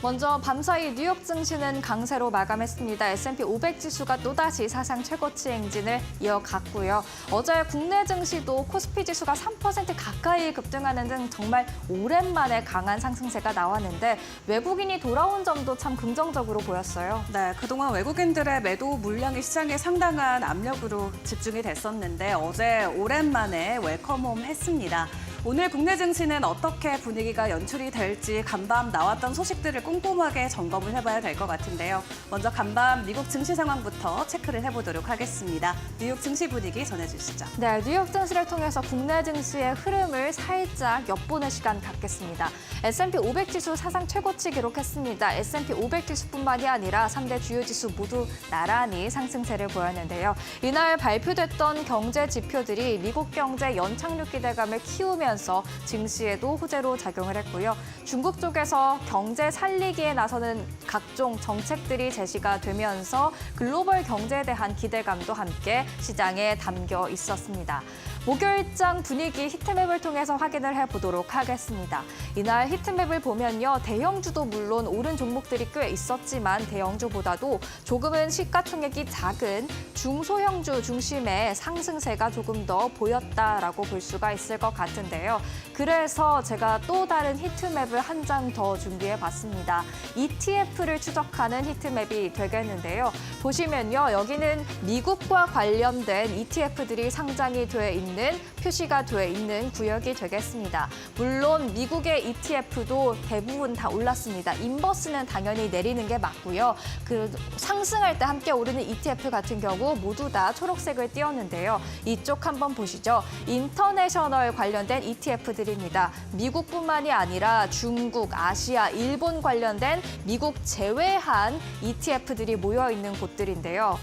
먼저 밤사이 뉴욕 증시는 강세로 마감했습니다. S&P 500 지수가 또다시 사상 최고치 행진을 이어갔고요. 어제 국내 증시도 코스피 지수가 3% 가까이 급등하는 등 정말 오랜만에 강한 상승세가 나왔는데 외국인이 돌아온 점도 참 긍정적으로 보였어요. 네, 그동안 외국인들의 매도 물량이 시장에 상당한 압력으로 집중이 됐었는데 어제 오랜만에 웰컴홈 했습니다. 오늘 국내 증시는 어떻게 분위기가 연출이 될지 간밤 나왔던 소식들을 꼼꼼하게 점검을 해봐야 될 것 같은데요. 먼저 간밤 미국 증시 상황부터 체크를 해보도록 하겠습니다. 뉴욕 증시 분위기 전해주시죠. 네, 뉴욕 증시를 통해서 국내 증시의 흐름을 살짝 엿보는 시간 갖겠습니다. S&P 500 지수 사상 최고치 기록했습니다. S&P 500 지수뿐만이 아니라 3대 주요 지수 모두 나란히 상승세를 보였는데요. 이날 발표됐던 경제 지표들이 미국 경제 연착륙 기대감을 키우면서 증시에도 호재로 작용을 했고요. 중국 쪽에서 경제 살리기에 나서는 각종 정책들이 제시가 되면서 글로벌 경제에 대한 기대감도 함께 시장에 담겨 있었습니다. 목요일장 분위기 히트맵을 통해서 확인을 해보도록 하겠습니다. 이날 히트맵을 보면요. 대형주도 물론 오른 종목들이 꽤 있었지만 대형주보다도 조금은 시가총액이 작은 중소형주 중심의 상승세가 조금 더 보였다라고 볼 수가 있을 것 같은데요. 그래서 제가 또 다른 히트맵을 한 장 더 준비해봤습니다. ETF를 추적하는 히트맵이 되겠는데요. 보시면요. 여기는 미국과 관련된 ETF들이 상장이 돼 있는 표시가 돼 있는 구역이 되겠습니다. 물론 미국의 ETF도 대부분 다 올랐습니다. 인버스는 당연히 내리는 게 맞고요. 그 상승할 때 함께 오르는 ETF 같은 경우 모두 다 초록색을 띄웠는데요. 이쪽 한번 보시죠. 인터내셔널 관련된 ETF들입니다. 미국뿐만이 아니라 중국, 아시아, 일본 관련된 미국 제외한 ETF들이 모여 있는 곳들인데요.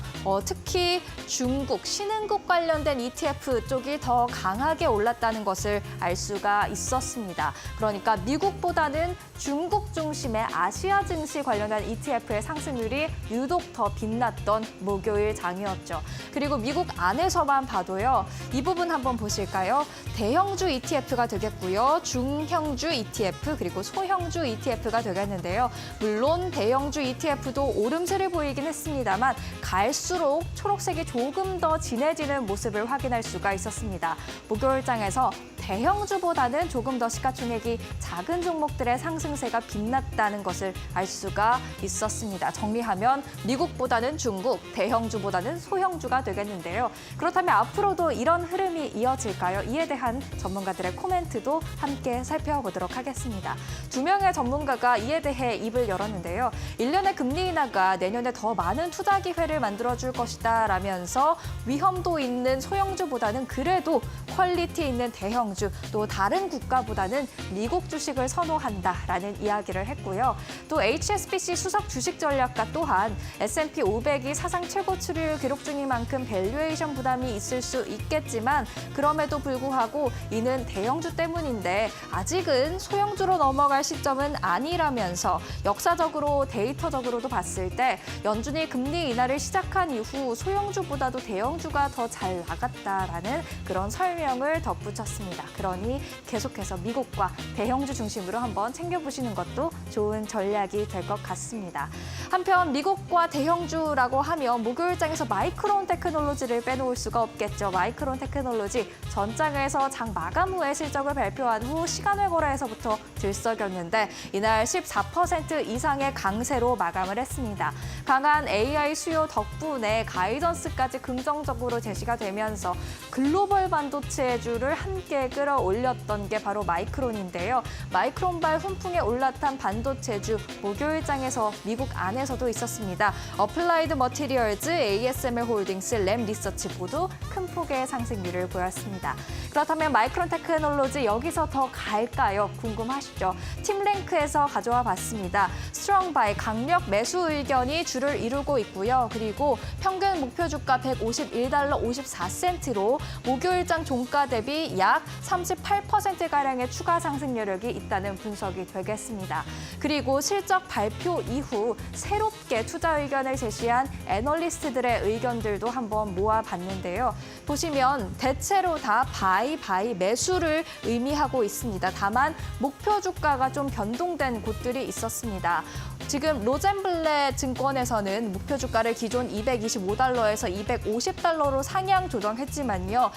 특히 중국, 신흥국 관련된 ETF 쪽이 더 강하게 올랐다는 것을 알 수가 있었습니다. 그러니까 미국보다는 중국 중심의 아시아 증시 관련한 ETF의 상승률이 유독 더 빛났던 목요일 장이었죠. 그리고 미국 안에서만 봐도요. 이 부분 한번 보실까요? 대형주 ETF가 되겠고요. 중형주 ETF 그리고 소형주 ETF가 되겠는데요. 물론 대형주 ETF도 오름세를 보이긴 했습니다만 갈수록 초록색이 조금 더 진해지는 모습을 확인할 수가 있었습니다. 목요일장에서 대형주보다는 조금 더 시가총액이 작은 종목들의 상승세가 빛났다는 것을 알 수가 있었습니다. 정리하면 미국보다는 중국, 대형주보다는 소형주가 되겠는데요. 그렇다면 앞으로도 이런 흐름이 이어질까요? 이에 대한 전문가들의 코멘트도 함께 살펴보도록 하겠습니다. 두 명의 전문가가 이에 대해 입을 열었는데요. 1년의 금리 인하가 내년에 더 많은 투자 기회를 만들어줄 것이다 라면서 위험도 있는 소형주보다는 그래도 퀄리티 있는 대형주 또 다른 국가보다는 미국 주식을 선호한다라는 이야기를 했고요. 또 HSBC 수석 주식 전략가 또한 S&P 500이 사상 최고치를 기록 중인 만큼 밸류에이션 부담이 있을 수 있겠지만 그럼에도 불구하고 이는 대형주 때문인데 아직은 소형주로 넘어갈 시점은 아니라면서 역사적으로 데이터적으로도 봤을 때 연준이 금리 인하를 시작한 이후 소형주보다도 대형주가 더 잘 나갔다라는 그런 설명을 덧붙였습니다. 그러니 계속해서 미국과 대형주 중심으로 한번 챙겨보시는 것도 좋은 전략이 될 것 같습니다. 한편 미국과 대형주라고 하면 목요일장에서 마이크론 테크놀로지를 빼놓을 수가 없겠죠. 마이크론 테크놀로지 전장에서 장 마감 후에 실적을 발표한 후 시간외 거래에서부터 들썩였는데 이날 14% 이상의 강세로 마감을 했습니다. 강한 AI 수요 덕분에 가이던스까지 긍정적으로 제시가 되면서 글로벌 반도체주를 함께 끌어올렸던 게 바로 마이크론인데요. 마이크론발 훈풍에 올라탄 반도체주 목요일장에서 미국 안에서도 있었습니다. 어플라이드 머티리얼즈, ASML 홀딩스, 램 리서치 모두 큰 폭의 상승률을 보였습니다. 그렇다면 마이크론 테크놀로지 여기서 더 갈까요? 궁금하시죠? 팀랭크에서 가져와 봤습니다. 스트롱 바이 강력 매수 의견이 주를 이루고 있고요. 그리고 평균 목표 주가 $151.54로 목요일 목요일장 종가 대비 약 38%가량의 추가 상승 여력이 있다는 분석이 되겠습니다. 그리고 실적 발표 이후 새롭게 투자 의견을 제시한 애널리스트들의 의견들도 한번 모아봤는데요. 보시면 대체로 다 바이 매수를 의미하고 있습니다. 다만 목표 주가가 좀 변동된 곳들이 있었습니다. 지금 로젠블렛 증권에서는 목표 주가를 기존 225달러에서 250달러로 상향 조정했지만요.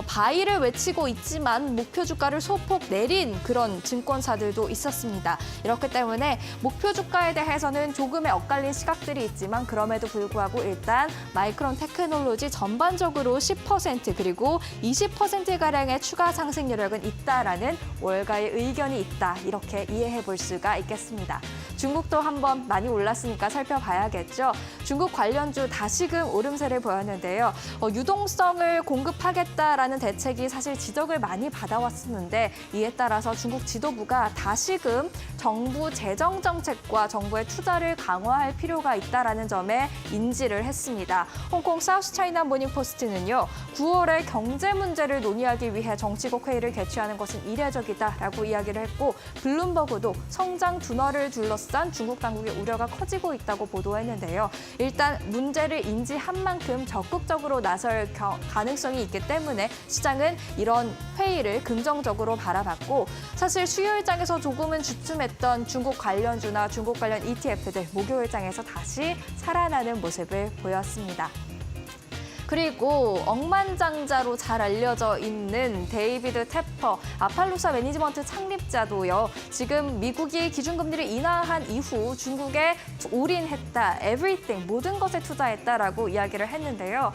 바이를 외치고 있지만 목표 주가를 소폭 내린 그런 증권사들도 있었습니다. 이렇기 때문에 목표 주가에 대해서는 조금의 엇갈린 시각들이 있지만 그럼에도 불구하고 일단 마이크론 테크놀로지 전반적으로 10% 그리고 20%가량의 추가 상승 여력은 있다라는 월가의 의견이 있다. 이렇게 이해해 볼 수가 있겠습니다. 중국도 한번 많이 올랐으니까 살펴봐야겠죠. 중국 관련주 다시금 오름세를 보였는데요. 유동성을 공급하겠다라는 대책이 사실 지적을 많이 받아왔었는데 이에 따라서 중국 지도부가 다시금 정부 재정 정책과 정부의 투자를 강화할 필요가 있다라는 점에 인지를 했습니다. 홍콩 사우스차이나 모닝포스트는요. 9월에 경제 문제를 논의하기 위해 정치국 회의를 개최하는 것은 이례적이다라고 이야기를 했고 블룸버그도 성장 둔화를 둘러싼 중국 당국의 우려가 커지고 있다고 보도했는데요. 일단 문제를 인지한 만큼 적극적으로 나설 가능성이 있기 때문에 시장은 이런 회의를 긍정적으로 바라봤고 사실 수요일장에서 조금은 주춤했던 중국 관련주나 중국 관련 ETF들 목요일장에서 다시 살아나는 모습을 보였습니다. 그리고 억만장자로 잘 알려져 있는 데이비드 테퍼, 아팔로사 매니지먼트 창립자도요. 지금 미국이 기준금리를 인하한 이후 중국에 올인했다, everything, 모든 것에 투자했다라고 이야기를 했는데요.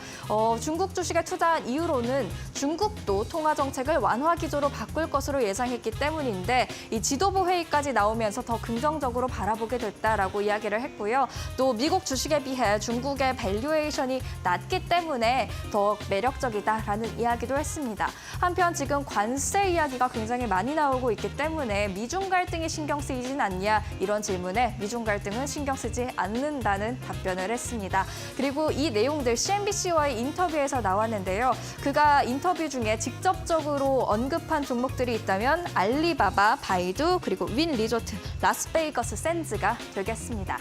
중국 주식에 투자한 이유로는 중국도 통화정책을 완화 기조로 바꿀 것으로 예상했기 때문인데 이 지도부 회의까지 나오면서 더 긍정적으로 바라보게 됐다라고 이야기를 했고요. 또 미국 주식에 비해 중국의 밸류에이션이 낮기 때문에 더 매력적이다라는 이야기도 했습니다. 한편 지금 관세 이야기가 굉장히 많이 나오고 있기 때문에 미중 갈등이 신경 쓰이진 않냐 이런 질문에 미중 갈등은 신경 쓰지 않는다는 답변을 했습니다. 그리고 이 내용들 CNBC와의 인터뷰에서 나왔는데요. 그가 인터뷰 중에 직접적으로 언급한 종목들이 있다면 알리바바, 바이두, 그리고 윈 리조트, 라스베이거스 샌즈가 되겠습니다.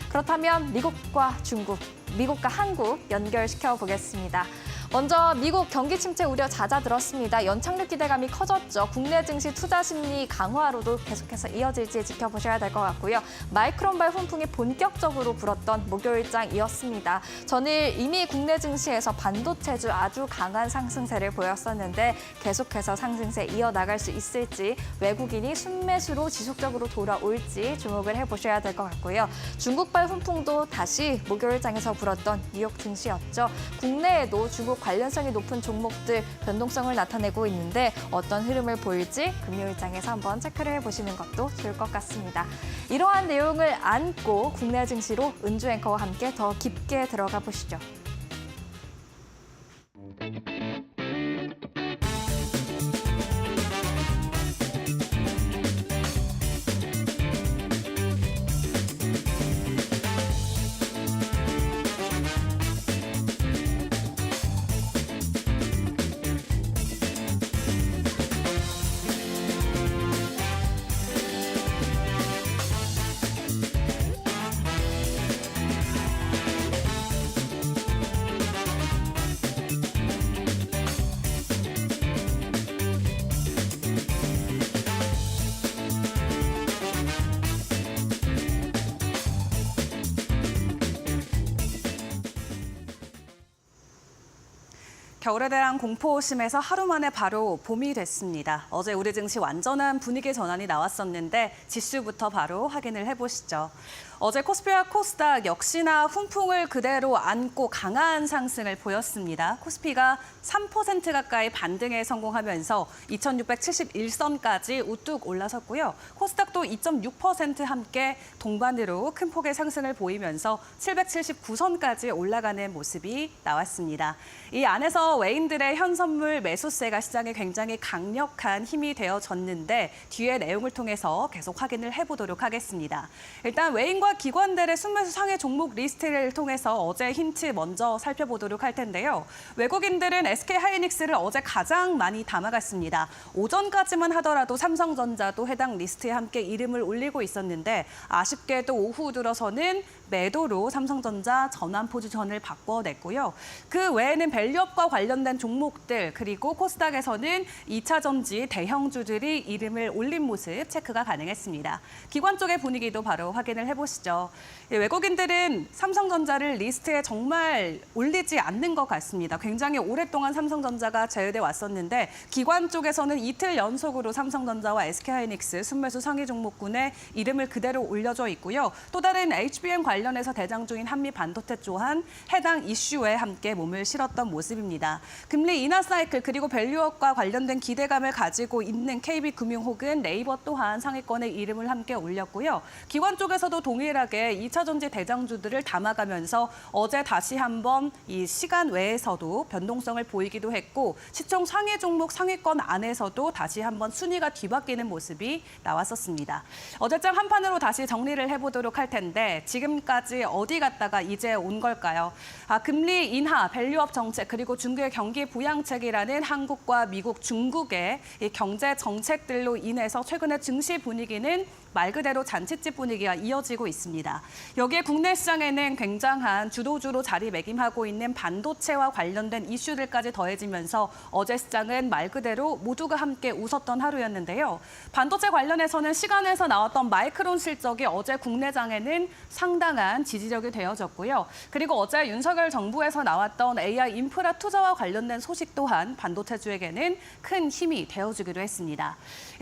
그렇다면 미국과 중국, 미국과 한국 연결시켜 보겠습니다. 먼저 미국 경기 침체 우려 잦아들었습니다. 연착륙 기대감이 커졌죠. 국내 증시 투자 심리 강화로도 계속해서 이어질지 지켜보셔야 될 것 같고요. 마이크론발 훈풍이 본격적으로 불었던 목요일장이었습니다. 전일 이미 국내 증시에서 반도체주 아주 강한 상승세를 보였었는데 계속해서 상승세 이어나갈 수 있을지 외국인이 순매수로 지속적으로 돌아올지 주목을 해보셔야 될 것 같고요. 중국발 훈풍도 다시 목요일장에서 불었던 뉴욕 증시였죠. 국내에도 중국 관련성이 높은 종목들 변동성을 나타내고 있는데 어떤 흐름을 보일지 금요일장에서 한번 체크를 해보시는 것도 좋을 것 같습니다. 이러한 내용을 안고 국내 증시로 은주 앵커와 함께 더 깊게 들어가 보시죠. 겨울에 대한 공포심에서 하루 만에 바로 봄이 됐습니다. 어제 우리 증시 완전한 분위기 전환이 나왔었는데 지수부터 바로 확인을 해보시죠. 어제 코스피와 코스닥 역시나 훈풍을 그대로 안고 강한 상승을 보였습니다. 코스피가 3% 가까이 반등에 성공하면서 2671선까지 우뚝 올라섰고요. 코스닥도 2.6% 함께 동반으로 큰 폭의 상승을 보이면서 779선까지 올라가는 모습이 나왔습니다. 이 안에서 앞서 외인들의 현선물 매수세가 시장에 굉장히 강력한 힘이 되어졌는데 뒤에 내용을 통해서 계속 확인을 해보도록 하겠습니다. 일단 외인과 기관들의 순매수 상해 종목 리스트를 통해서 어제 힌트 먼저 살펴보도록 할 텐데요. 외국인들은 SK하이닉스를 어제 가장 많이 담아갔습니다. 오전까지만 하더라도 삼성전자도 해당 리스트에 함께 이름을 올리고 있었는데 아쉽게도 오후 들어서는 매도로 삼성전자 전환 포지션을 바꿔냈고요. 그 외에는 밸류업과 관련된 종목들 그리고 코스닥에서는 2차 전지 대형주들이 이름을 올린 모습 체크가 가능했습니다. 기관 쪽의 분위기도 바로 확인을 해보시죠. 외국인들은 삼성전자를 리스트에 정말 올리지 않는 것 같습니다. 굉장히 오랫동안 삼성전자가 제외돼 왔었는데 기관 쪽에서는 이틀 연속으로 삼성전자와 SK하이닉스 순매수 상위 종목군에 이름을 그대로 올려져 있고요. 또 다른 HBM 관련해서 대장 중인 한미반도체 또한 해당 이슈에 함께 몸을 실었던 모습입니다. 금리 인하 사이클 그리고 밸류업과 관련된 기대감을 가지고 있는 KB금융 혹은 네이버 또한 상위권에 이름을 함께 올렸고요. 기관 쪽에서도 동일하게 2차 전지 대장주들을 담아가면서 어제 다시 한번 이 시간 외에서도 변동성을 보이기도 했고 시총 상위 종목 상위권 안에서도 다시 한번 순위가 뒤바뀌는 모습이 나왔었습니다. 어제장 한판으로 다시 정리를 해보도록 할 텐데 지금까지 어디 갔다가 이제 온 걸까요? 금리 인하, 밸류업 정책 그리고 중국의 경기 부양책이라는 한국과 미국, 중국의 이 경제 정책들로 인해서 최근에 증시 분위기는 말 그대로 잔치집 분위기가 이어지고 있습니다. 여기에 국내 시장에는 굉장한 주도주로 자리매김하고 있는 반도체와 관련된 이슈들까지 더해지면서 어제 시장은 말 그대로 모두가 함께 웃었던 하루였는데요. 반도체 관련해서는 시간에서 나왔던 마이크론 실적이 어제 국내장에는 상당한 지지력이 되어졌고요. 그리고 어제 윤석열 정부에서 나왔던 AI 인프라 투자와 관련된 소식 또한 반도체주에게는 큰 힘이 되어주기도 했습니다.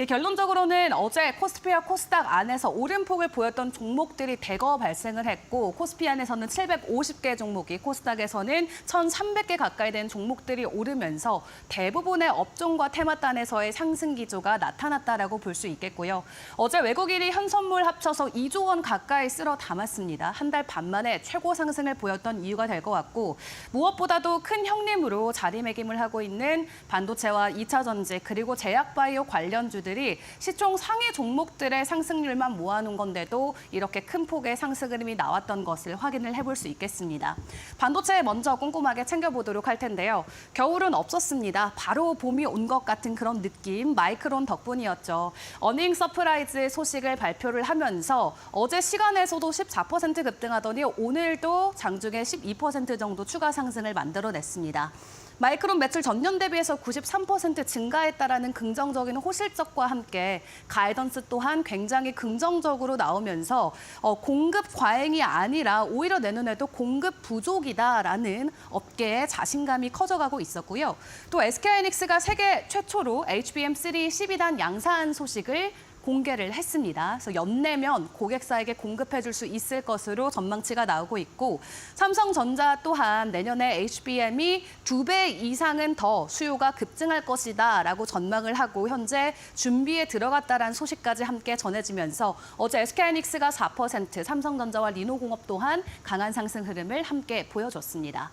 결론적으로는 어제 코스피와 코스닥 안에서 오름폭을 보였던 종목들이 대거 발생을 했고 코스피 안에서는 750개 종목이 코스닥에서는 1,300개 가까이 된 종목들이 오르면서 대부분의 업종과 테마단에서의 상승 기조가 나타났다라고 볼 수 있겠고요. 어제 외국인이 현선물 합쳐서 2조 원 가까이 쓸어 담았습니다. 한 달 반 만에 최고 상승을 보였던 이유가 될 것 같고 무엇보다도 큰 형님으로 자리매김을 하고 있는 반도체와 2차 전지 그리고 제약바이오 관련주들이 시총 상위 종목들의 상승률만 모아놓은 건데도 이렇게 큰 폭의 상승 흐름이 나왔던 것을 확인을 해볼 수 있겠습니다. 반도체 먼저 꼼꼼하게 챙겨보도록 할 텐데요. 겨울은 없었습니다. 바로 봄이 온 것 같은 그런 느낌 마이크론 덕분이었죠. 어닝 서프라이즈 소식을 발표를 하면서 어제 시간에서도 14% 급등하더니 오늘도 장중에 12% 정도 추가 상승을 만들어냈습니다. 마이크론 매출 전년 대비해서 93% 증가했다라는 긍정적인 호실적과 함께 가이던스 또한 굉장히 긍정적으로 나오면서 공급 과잉이 아니라 오히려 내년에도 공급 부족이다라는 업계의 자신감이 커져가고 있었고요. 또 SK하이닉스가 세계 최초로 HBM3 12단 양산 소식을 공개를 했습니다. 그래서 연내면 고객사에게 공급해줄 수 있을 것으로 전망치가 나오고 있고 삼성전자 또한 내년에 HBM이 2배 이상은 더 수요가 급증할 것이다라고 전망을 하고 현재 준비에 들어갔다라는 소식까지 함께 전해지면서 어제 SK하이닉스가 4%, 삼성전자와 리노공업 또한 강한 상승 흐름을 함께 보여줬습니다.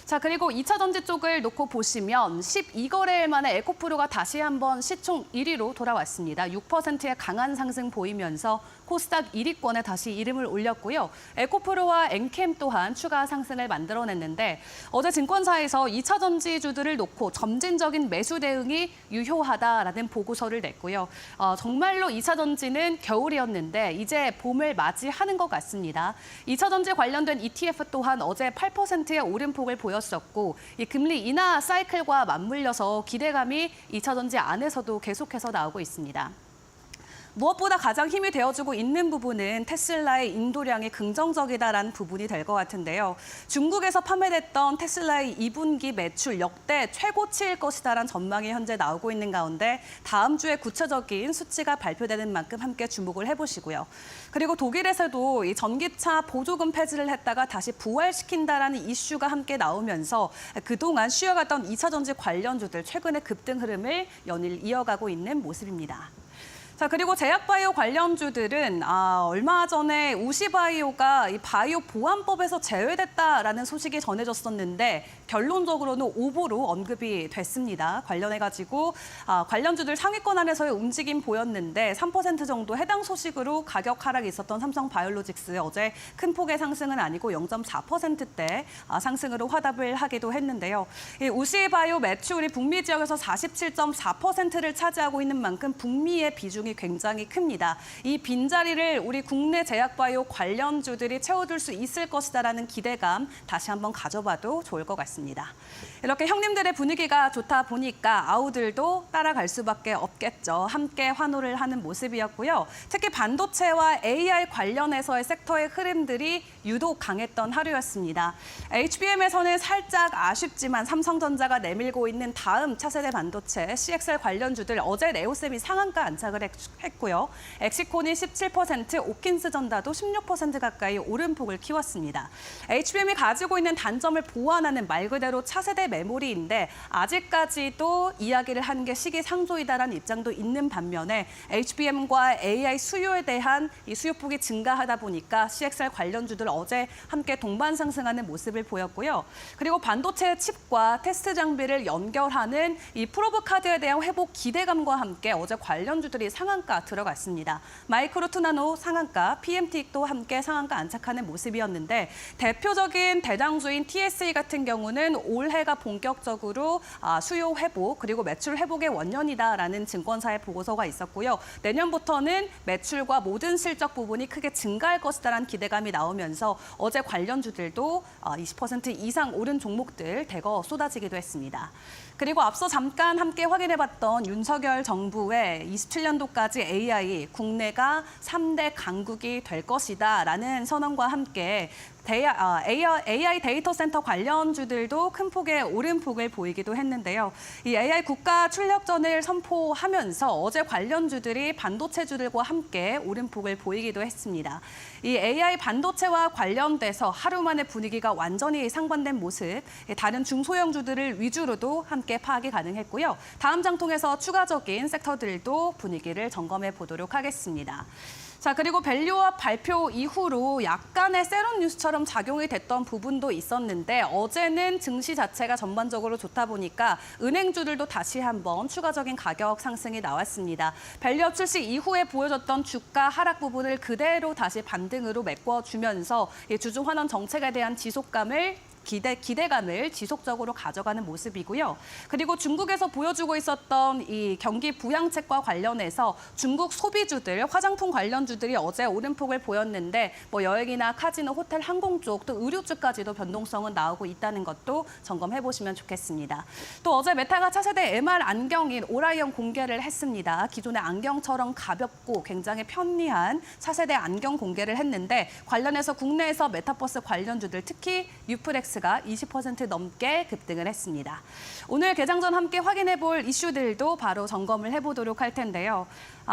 자, 그리고 2차 전지 쪽을 놓고 보시면 12거래일 만에 에코프로가 다시 한번 시총 1위로 돌아왔습니다. 6%의 강한 상승 보이면서 코스닥 1위권에 다시 이름을 올렸고요. 에코프로와 엔캠 또한 추가 상승을 만들어냈는데 어제 증권사에서 2차 전지주들을 놓고 점진적인 매수 대응이 유효하다라는 보고서를 냈고요. 정말로 2차 전지는 겨울이었는데 이제 봄을 맞이하는 것 같습니다. 2차 전지 관련된 ETF 또한 어제 8%의 오름폭을 보였었고 이 금리 인하 사이클과 맞물려서 기대감이 2차 전지 안에서도 계속해서 나오고 있습니다. 무엇보다 가장 힘이 되어주고 있는 부분은 테슬라의 인도량이 긍정적이다라는 부분이 될 것 같은데요. 중국에서 판매됐던 테슬라의 2분기 매출 역대 최고치일 것이다라는 전망이 현재 나오고 있는 가운데 다음 주에 구체적인 수치가 발표되는 만큼 함께 주목을 해보시고요. 그리고 독일에서도 이 전기차 보조금 폐지를 했다가 다시 부활시킨다라는 이슈가 함께 나오면서 그동안 쉬어갔던 2차 전지 관련주들 최근의 급등 흐름을 연일 이어가고 있는 모습입니다. 자, 그리고 제약바이오 관련주들은 얼마 전에 우시바이오가 이 바이오 보안법에서 제외됐다라는 소식이 전해졌었는데 결론적으로는 오보로 언급이 됐습니다. 관련해가지고 관련주들 상위권 안에서의 움직임 보였는데 3% 정도 해당 소식으로 가격 하락이 있었던 삼성바이오로직스 어제 큰 폭의 상승은 아니고 0.4%대 상승으로 화답을 하기도 했는데요. 이 우시바이오 매출이 북미 지역에서 47.4%를 차지하고 있는 만큼 북미의 비중이 굉장히 큽니다. 이 빈자리를 우리 국내 제약바이오 관련주들이 채워줄 수 있을 것이다라는 기대감 다시 한번 가져봐도 좋을 것 같습니다. 이렇게 형님들의 분위기가 좋다 보니까 아우들도 따라갈 수밖에 없겠죠. 함께 환호를 하는 모습이었고요. 특히 반도체와 AI 관련해서의 섹터의 흐름들이 유독 강했던 하루였습니다. HBM에서는 살짝 아쉽지만 삼성전자가 내밀고 있는 다음 차세대 반도체 CXL 관련주들 어제 네오셈이 상한가 안착을 했고요. 엑시콘이 17%, 오킨스 전다도 16% 가까이 오름폭을 키웠습니다. HBM이 가지고 있는 단점을 보완하는 말 그대로 차세대 메모리인데 아직까지도 이야기를 하는 게 시기상조이다라는 입장도 있는 반면에 HBM과 AI 수요에 대한 이 수요폭이 증가하다 보니까 CXL 관련주들 어제 함께 동반 상승하는 모습을 보였고요. 그리고 반도체 칩과 테스트 장비를 연결하는 이 프로브 카드에 대한 회복 기대감과 함께 어제 관련주들이 상한가 들어갔습니다. 마이크로 투나노 상한가, PMT도 함께 상한가 안착하는 모습이었는데 대표적인 대장주인 TSE 같은 경우는 올해가 본격적으로 수요 회복 그리고 매출 회복의 원년이다라는 증권사의 보고서가 있었고요. 내년부터는 매출과 모든 실적 부분이 크게 증가할 것이다라는 기대감이 나오면서 어제 관련주들도 20% 이상 오른 종목들 대거 쏟아지기도 했습니다. 그리고 앞서 잠깐 함께 확인해봤던 윤석열 정부의 27년도까지 AI 국내가 3대 강국이 될 것이다라는 선언과 함께 AI 데이터 센터 관련주들도 큰 폭의 오름폭을 보이기도 했는데요. 이 AI 국가 출력전을 선포하면서 어제 관련주들이 반도체주들과 함께 오름폭을 보이기도 했습니다. 이 AI 반도체와 관련돼서 하루 만에 분위기가 완전히 상반된 모습, 다른 중소형주들을 위주로도 함께 파악이 가능했고요. 다음 장통에서 추가적인 섹터들도 분위기를 점검해 보도록 하겠습니다. 자, 그리고 밸류업 발표 이후로 약간의 세론 뉴스처럼 작용이 됐던 부분도 있었는데 어제는 증시 자체가 전반적으로 좋다 보니까 은행주들도 다시 한번 추가적인 가격 상승이 나왔습니다. 밸류업 출시 이후에 보여줬던 주가 하락 부분을 그대로 다시 반등으로 메꿔주면서 주주 환원 정책에 대한 지속감을 기대감을 지속적으로 가져가는 모습이고요. 그리고 중국에서 보여주고 있었던 이 경기 부양책과 관련해서 중국 소비주들, 화장품 관련주들이 어제 오름폭을 보였는데 여행이나 카지노, 호텔, 항공 쪽, 또 의류주까지도 변동성은 나오고 있다는 것도 점검해 보시면 좋겠습니다. 또 어제 메타가 차세대 MR 안경인 오라이언 공개를 했습니다. 기존의 안경처럼 가볍고 굉장히 편리한 차세대 안경 공개를 했는데 관련해서 국내에서 메타버스 관련주들 특히 뉴프렉스가 20% 넘게 급등을 했습니다. 오늘 개장 전 함께 확인해 볼 이슈들도 바로 점검을 해보도록 할 텐데요.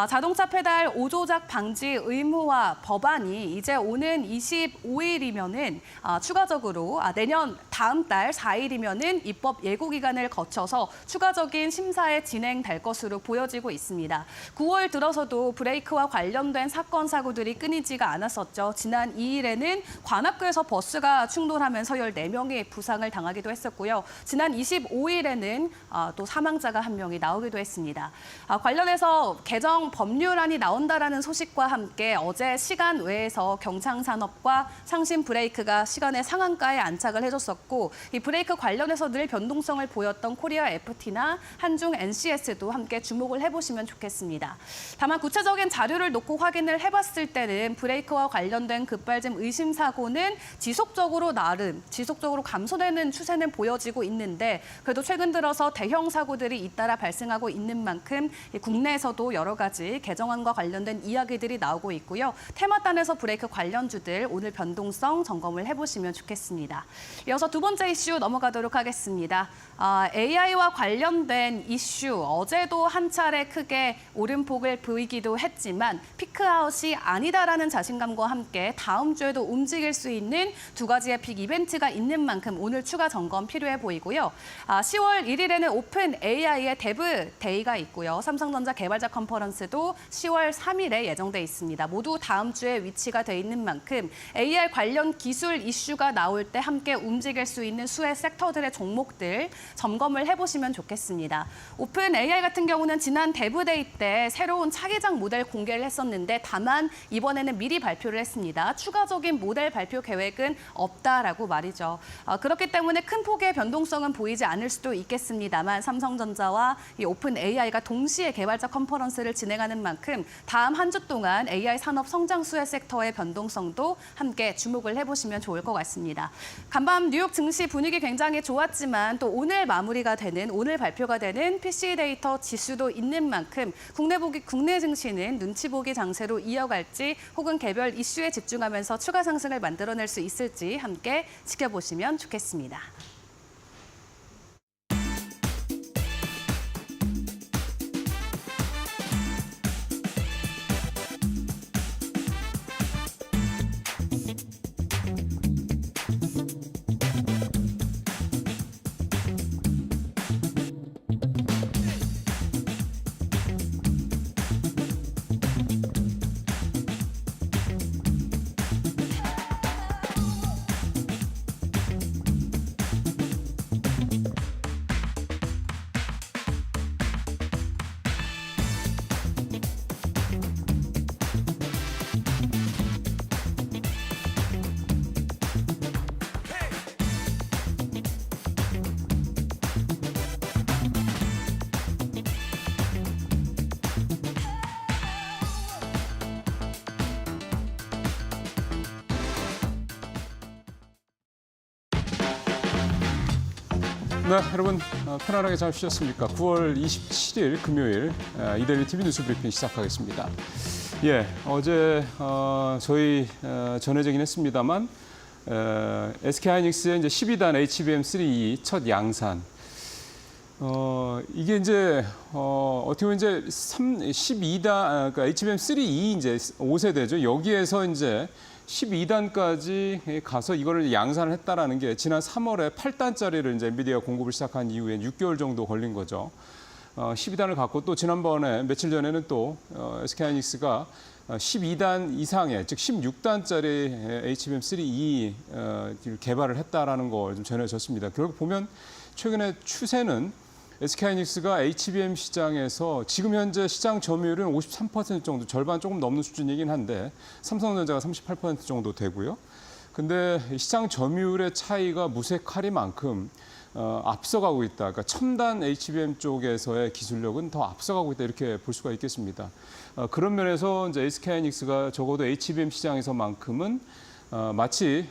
자동차 페달 오조작 방지 의무화 법안이 이제 오는 25일이면은 추가적으로 내년 다음 달 4일이면은 입법 예고 기간을 거쳐서 추가적인 심사에 진행될 것으로 보여지고 있습니다. 9월 들어서도 브레이크와 관련된 사건 사고들이 끊이지가 않았었죠. 지난 2일에는 관악구에서 버스가 충돌하면서 14명이 부상을 당하기도 했었고요. 지난 25일에는 또 사망자가 1명이 나오기도 했습니다. 관련해서 개정 법률안이 나온다라는 소식과 함께 어제 시간 외에서 경창산업과 상신 브레이크가 시간의 상한가에 안착을 해줬었고 이 브레이크 관련해서 늘 변동성을 보였던 코리아 FT나 한중 NCS도 함께 주목을 해보시면 좋겠습니다. 다만 구체적인 자료를 놓고 확인을 해봤을 때는 브레이크와 관련된 급발진 의심 사고는 지속적으로 감소되는 추세는 보여지고 있는데 그래도 최근 들어서 대형 사고들이 잇따라 발생하고 있는 만큼 국내에서도 여러 가지 개정안과 관련된 이야기들이 나오고 있고요. 테마단에서 브레이크 관련주들 오늘 변동성 점검을 해보시면 좋겠습니다. 이어서 두 번째 이슈 넘어가도록 하겠습니다. AI와 관련된 이슈, 어제도 한 차례 크게 오름폭을 보이기도 했지만 피크아웃이 아니다라는 자신감과 함께 다음 주에도 움직일 수 있는 두 가지의 빅 이벤트가 있는 있는 만큼 오늘 추가 점검 필요해 보이고요. 10월 1일에는 오픈 AI의 데브 데이가 있고요. 삼성전자 개발자 컨퍼런스도 10월 3일에 예정돼 있습니다. 모두 다음 주에 위치가 돼 있는 만큼 AI 관련 기술 이슈가 나올 때 함께 움직일 수 있는 수혜 섹터들의 종목들 점검을 해보시면 좋겠습니다. 오픈 AI 같은 경우는 지난 데브데이 때 새로운 차기작 모델 공개를 했었는데 다만 이번에는 미리 발표를 했습니다. 추가적인 모델 발표 계획은 없다라고 말이죠. 그렇기 때문에 큰 폭의 변동성은 보이지 않을 수도 있겠습니다만 삼성전자와 이 오픈 AI가 동시에 개발자 컨퍼런스를 진행하는 만큼 다음 한 주 동안 AI 산업 성장 수혜 섹터의 변동성도 함께 주목을 해보시면 좋을 것 같습니다. 간밤 뉴욕 증시 분위기 굉장히 좋았지만 또 오늘 마무리가 되는 오늘 발표가 되는 PC 데이터 지수도 있는 만큼 국내 증시는 눈치 보기 장세로 이어갈지 혹은 개별 이슈에 집중하면서 추가 상승을 만들어낼 수 있을지 함께 지켜보시면 좋겠습니다. 네, 여러분 편안하게 잘 쉬셨습니까? 9월 27일 금요일 이데일리 TV 뉴스 브리핑 시작하겠습니다. 예, 어제 저희 전해지긴 했습니다만 SK하이닉스의 이제 12단 HBM3E 첫 양산. 이게 이제 어떻게 보면 이제 12단 그러니까 HBM3E 이제 5세대죠. 여기에서 이제 12단까지 가서 이거를 양산을 했다라는 게 지난 3월에 8단짜리를 이제 엔비디아가 공급을 시작한 이후에 6개월 정도 걸린 거죠. 12단을 갖고 또 지난번에 며칠 전에는 또 SK하이닉스가 12단 이상의 즉 16단짜리 HBM3E 개발을 했다라는 걸 좀 전해졌습니다. 결국 보면 최근에 추세는 SK하이닉스가 HBM 시장에서 지금 현재 시장 점유율은 53% 정도, 절반 조금 넘는 수준이긴 한데 삼성전자가 38% 정도 되고요. 근데 시장 점유율의 차이가 무색하리만큼 앞서가고 있다. 그러니까 첨단 HBM 쪽에서의 기술력은 더 앞서가고 있다 이렇게 볼 수가 있겠습니다. 그런 면에서 이제 SK하이닉스가 적어도 HBM 시장에서만큼은 마치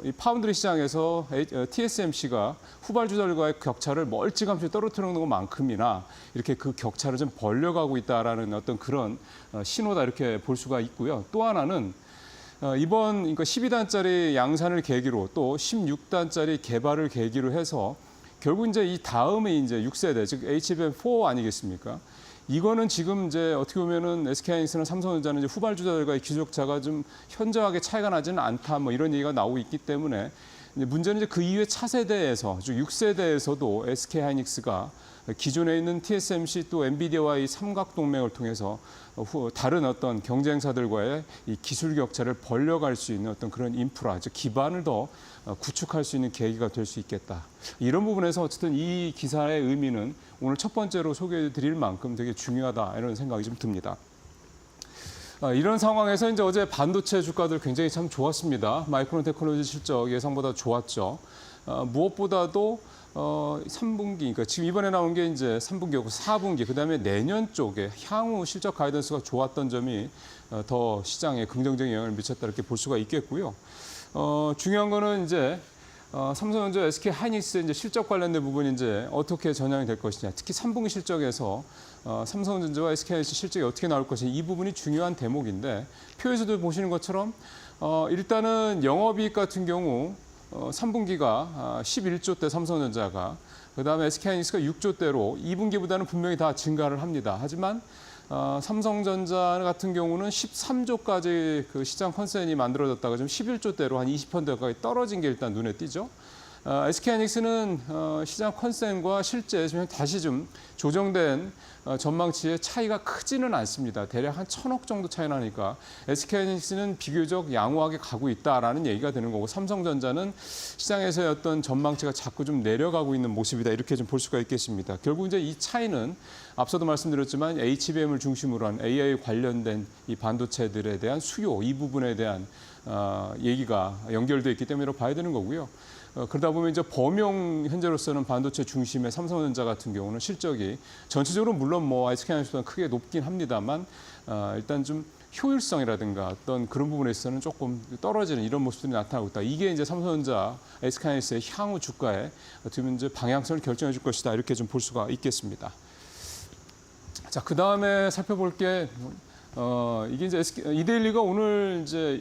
이 파운드리 시장에서 TSMC가 후발주들과의 격차를 멀찌감치 떨어뜨리는 것만큼이나 이렇게 그 격차를 좀 벌려가고 있다라는 어떤 그런 신호다 이렇게 볼 수가 있고요. 또 하나는 이번 그러니까 12단짜리 양산을 계기로 또 16단짜리 개발을 계기로 해서 결국 이제 이 다음에 이제 6세대 즉 HBM4 아니겠습니까? 이거는 지금 이제 어떻게 보면은 SK하이닉스나 삼성전자는 이제 후발주자들과의 기술력차가 좀 현저하게 차이가 나지는 않다 뭐 이런 얘기가 나오고 있기 때문에 문제는 이제 그 이후에 차세대에서 즉 6세대에서도 SK하이닉스가 기존에 있는 TSMC 또 엔비디아와의 삼각 동맹을 통해서 다른 어떤 경쟁사들과의 이 기술 격차를 벌려갈 수 있는 어떤 그런 인프라, 즉 기반을 더 구축할 수 있는 계기가 될 수 있겠다. 이런 부분에서 어쨌든 이 기사의 의미는 오늘 첫 번째로 소개해 드릴 만큼 되게 중요하다 이런 생각이 좀 듭니다. 이런 상황에서 이제 어제 반도체 주가들 굉장히 참 좋았습니다. 마이크론 테크놀로지 실적 예상보다 좋았죠. 무엇보다도 3분기, 그러니까 지금 이번에 나온 게 이제 3분기였고 4분기, 그다음에 내년 쪽에 향후 실적 가이던스가 좋았던 점이 더 시장에 긍정적인 영향을 미쳤다 이렇게 볼 수가 있겠고요. 중요한 거는 이제 삼성전자, SK하이닉스의 이제 실적 관련된 부분이 이제 어떻게 전향이 될 것이냐, 특히 3분기 실적에서 삼성전자와 SK하이닉스 실적이 어떻게 나올 것이냐 이 부분이 중요한 대목인데 표에서도 보시는 것처럼 일단은 영업이익 같은 경우 3분기가 11조 대 삼성전자가 그다음에 SK하이닉스가 6조 대로 2분기보다는 분명히 다 증가를 합니다. 하지만 삼성전자 같은 경우는 13조까지 그 시장 컨센이 만들어졌다가 좀 11조대로 한 20% 가까이 떨어진 게 일단 눈에 띄죠. SK하이닉스는 시장 컨센과 실제 좀 다시 좀 조정된 전망치의 차이가 크지는 않습니다. 대략 한 1,000억 정도 차이 나니까 SK하이닉스는 비교적 양호하게 가고 있다라는 얘기가 되는 거고 삼성전자는 시장에서의 어떤 전망치가 자꾸 좀 내려가고 있는 모습이다 이렇게 좀 볼 수가 있겠습니다. 결국 이제 이 차이는 앞서도 말씀드렸지만 HBM을 중심으로 한 AI 관련된 이 반도체들에 대한 수요 이 부분에 대한 얘기가 연결되어 있기 때문에 봐야 되는 거고요. 그러다 보면 이제 범용 현재로서는 반도체 중심의 삼성전자 같은 경우는 실적이 전체적으로 물론 뭐 SK하이닉스보다 크게 높긴 합니다만 일단 좀 효율성이라든가 어떤 그런 부분에 있어서는 조금 떨어지는 이런 모습들이 나타나고 있다. 이게 이제 삼성전자, SK하이닉스의 향후 주가에 어떻게 보면 이제 방향성을 결정해 줄 것이다. 이렇게 좀 볼 수가 있겠습니다. 자, 그 다음에 살펴볼 게 이게 이제 이데일리가 오늘 이제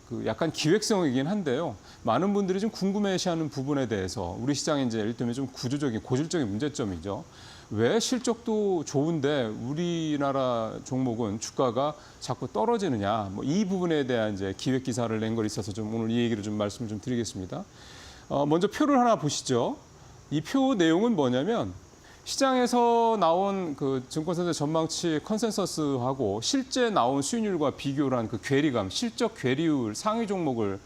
그 약간 기획성이긴 한데요. 많은 분들이 좀 궁금해하시는 부분에 대해서 우리 시장의 이제 예를 들면 좀 구조적인 고질적인 문제점이죠. 왜 실적도 좋은데 우리나라 종목은 주가가 자꾸 떨어지느냐? 뭐 이 부분에 대한 이제 기획 기사를 낸 걸 있어서 좀 오늘 이 얘기를 좀 말씀을 좀 드리겠습니다. 먼저 표를 하나 보시죠. 이 표 내용은 뭐냐면 시장에서 나온 그 증권사들 전망치 컨센서스하고 실제 나온 수익률과 비교를 한 그 괴리감, 실적 괴리율 상위 종목을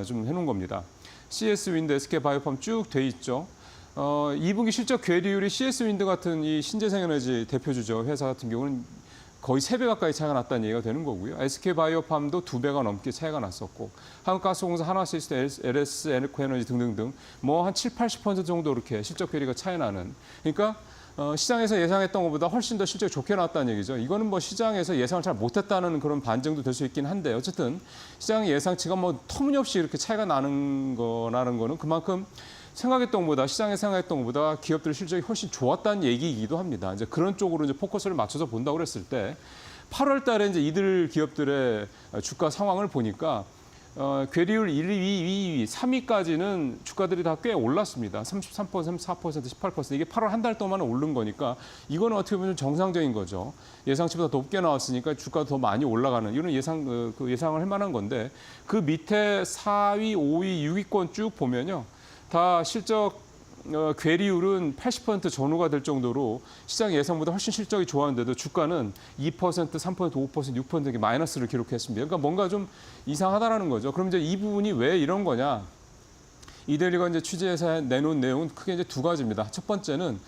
좀 해놓은 겁니다. CS 윈드, SK 바이오팜 쭉 돼 있죠. 2분기 실적 괴리율이 CS 윈드 같은 이 신재생에너지 대표주죠. 회사 같은 경우는 거의 3배 가까이 차이가 났다는 얘기가 되는 거고요. SK 바이오팜도 2배가 넘게 차이가 났었고 한국가스공사, 하나시스템, LS 에너지 등등등 뭐 한 7, 80% 정도 이렇게 실적 괴리가 차이 나는. 그러니까 시장에서 예상했던 것보다 훨씬 더 실적이 좋게 나왔다는 얘기죠. 이거는 뭐 시장에서 예상을 잘 못했다는 그런 반증도 될 수 있긴 한데 어쨌든 시장 예상치가 뭐 터무니없이 이렇게 차이가 나는 거는 그만큼 생각했던 것보다 시장에 생각했던 것보다 기업들 실적이 훨씬 좋았다는 얘기이기도 합니다. 이제 그런 쪽으로 이제 포커스를 맞춰서 본다고 그랬을 때 8월 달에 이제 이들 기업들의 주가 상황을 보니까 괴리율 1위, 2위, 3위까지는 주가들이 다 꽤 올랐습니다. 33%, 34%, 18% 이게 8월 한 달 동안 오른 거니까 이거는 어떻게 보면 정상적인 거죠. 예상치보다 더 높게 나왔으니까 주가가 더 많이 올라가는 이런 예상을 할 만한 건데 그 밑에 4위, 5위, 6위권 쭉 보면요. 다 실적 괴리율은 80% 전후가 될 정도로 시장 예상보다 훨씬 실적이 좋았는데도 주가는 2%, 3%, 5%, 6% 이렇게 마이너스를 기록했습니다. 그러니까 뭔가 좀 이상하다라는 거죠. 그럼 이제 이 부분이 왜 이런 거냐? 이데일리가 이제 취재해서 내놓은 내용은 크게 이제 두 가지입니다. 첫 번째는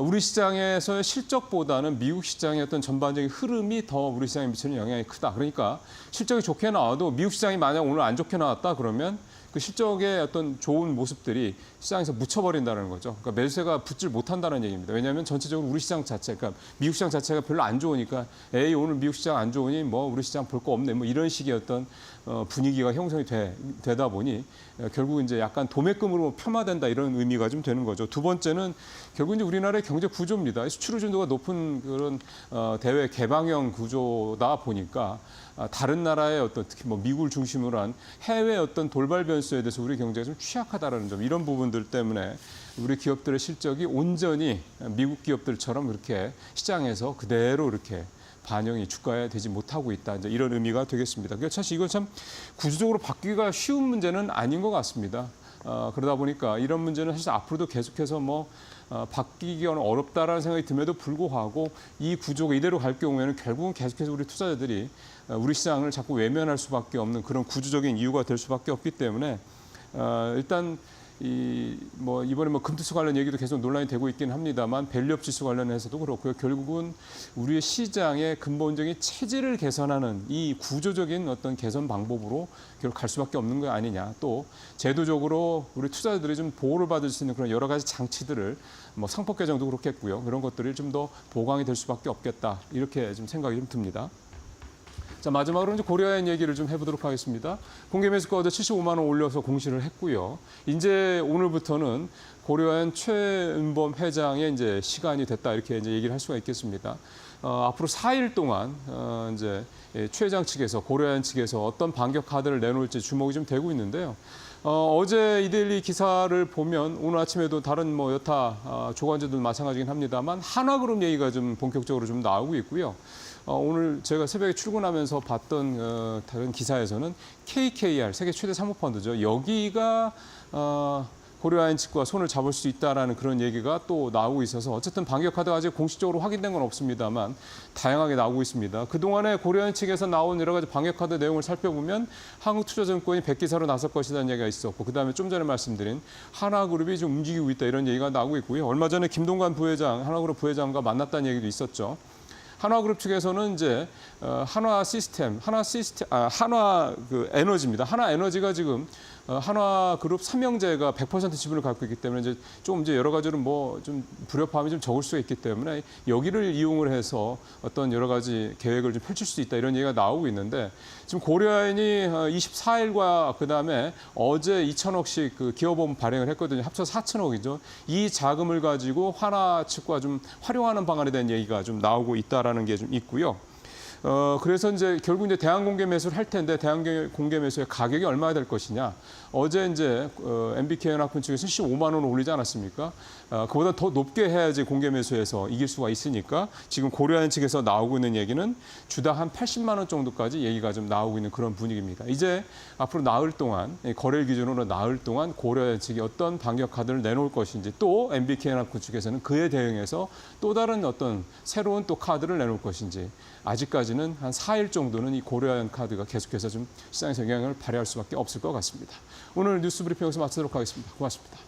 우리 시장에서의 실적보다는 미국 시장의 어떤 전반적인 흐름이 더 우리 시장에 미치는 영향이 크다. 그러니까 실적이 좋게 나와도 미국 시장이 만약 오늘 안 좋게 나왔다 그러면 그 실적의 어떤 좋은 모습들이 시장에서 묻혀버린다는 거죠. 그러니까 매수세가 붙질 못한다는 얘기입니다. 왜냐하면 전체적으로 우리 시장 자체, 그러니까 미국 시장 자체가 별로 안 좋으니까 에이 오늘 미국 시장 안 좋으니 뭐 우리 시장 볼 거 없네. 뭐 이런 식의 어떤 분위기가 형성이 되다 보니 결국 이제 약간 도매금으로 폄하된다 이런 의미가 좀 되는 거죠. 두 번째는 결국 이제 우리나라의 경제 구조입니다. 수출 의존도가 높은 그런 대외 개방형 구조다 보니까 다른 나라의 어떤 특히 뭐 미국을 중심으로 한 해외 어떤 돌발 변수에 대해서 우리 경제가 좀 취약하다라는 점 이런 부분들 때문에 우리 기업들의 실적이 온전히 미국 기업들처럼 그렇게 시장에서 그대로 이렇게 반영이 주가에 되지 못하고 있다. 이제 이런 의미가 되겠습니다. 그러니까 사실 이건 참 구조적으로 바뀌기가 쉬운 문제는 아닌 것 같습니다. 그러다 보니까 이런 문제는 사실 앞으로도 계속해서 뭐 바뀌기가 어렵다라는 생각이 듦에도 불구하고 이 구조가 이대로 갈 경우에는 결국은 계속해서 우리 투자자들이 우리 시장을 자꾸 외면할 수밖에 없는 그런 구조적인 이유가 될 수밖에 없기 때문에 일단 이번에 뭐 금투수 관련 얘기도 계속 논란이 되고 있긴 합니다만 밸류업 지수 관련해서도 그렇고요. 결국은 우리의 시장의 근본적인 체질을 개선하는 이 구조적인 어떤 개선 방법으로 결국 갈 수밖에 없는 거 아니냐. 또 제도적으로 우리 투자자들이 좀 보호를 받을 수 있는 그런 여러 가지 장치들을 뭐 상법 개정도 그렇겠고요. 그런 것들이 좀 더 보강이 될 수밖에 없겠다. 이렇게 좀 생각이 좀 듭니다. 자, 마지막으로 이제 고려아연 얘기를 좀 해보도록 하겠습니다. 공개 매수가 어제 75만 원 올려서 공시를 했고요. 이제 오늘부터는 고려아연 최은범 회장의 이제 시간이 됐다 이렇게 이제 얘기를 할 수가 있겠습니다. 앞으로 4일 동안 이제 최 회장 측에서 고려아연 측에서 어떤 반격 카드를 내놓을지 주목이 좀 되고 있는데요. 어제 이데일리 기사를 보면 오늘 아침에도 다른 뭐 여타 조간주도 마찬가지긴 합니다만 한화그룹 얘기가 좀 본격적으로 좀 나오고 있고요. 오늘 제가 새벽에 출근하면서 봤던 다른 기사에서는 KKR 세계 최대 사모펀드죠. 여기가 고려아연측과 손을 잡을 수 있다라는 그런 얘기가 또 나오고 있어서 어쨌든 방역 카드가 아직 공식적으로 확인된 건 없습니다만 다양하게 나오고 있습니다. 그동안에 고려아연 측에서 나온 여러 가지 방역 카드 내용을 살펴보면 한국투자증권이 100기사로 나설 것이라는 얘기가 있었고 그다음에 좀 전에 말씀드린 한화그룹이 좀 움직이고 있다 이런 얘기가 나오고 있고요. 얼마 전에 김동관 부회장, 한화그룹 부회장과 만났다는 얘기도 있었죠. 한화그룹 측에서는 이제 한화 에너지입니다. 한화 에너지가 지금 한화그룹 삼형제가 100% 지분을 갖고 있기 때문에 이제 여러 가지로 뭐 좀 불협화음이 좀 적을 수가 있기 때문에 여기를 이용을 해서 어떤 여러 가지 계획을 좀 펼칠 수 있다 이런 얘기가 나오고 있는데 지금 고려아연이 24일과 그다음에 어제 2천억씩 그 기업보험 발행을 했거든요. 합쳐서 4천억이죠. 이 자금을 가지고 한화 측과 좀 활용하는 방안에 대한 얘기가 좀 나오고 있다라는 게 좀 있고요. 그래서 이제 결국 이제 대항 공개 매수를 할 텐데 대항 공개 매수의 가격이 얼마나 될 것이냐. 어제 이제 MBK연합군 측에서 15만 원을 올리지 않았습니까? 그보다 더 높게 해야지 공개 매수해서 이길 수가 있으니까 지금 고려아연 측에서 나오고 있는 얘기는 주당 한 80만 원 정도까지 얘기가 좀 나오고 있는 그런 분위기입니다. 이제 앞으로 나흘 동안 거래일 기준으로 나흘 동안 고려아연 측이 어떤 방역 카드를 내놓을 것인지 또 MBK연합군 측에서는 그에 대응해서 또 다른 어떤 새로운 또 카드를 내놓을 것인지 아직까지는 한 4일 정도는 이 고려아연 카드가 계속해서 좀 시장에서 영향을 발휘할 수밖에 없을 것 같습니다. 오늘 뉴스 브리핑 여기서 마치도록 하겠습니다. 고맙습니다.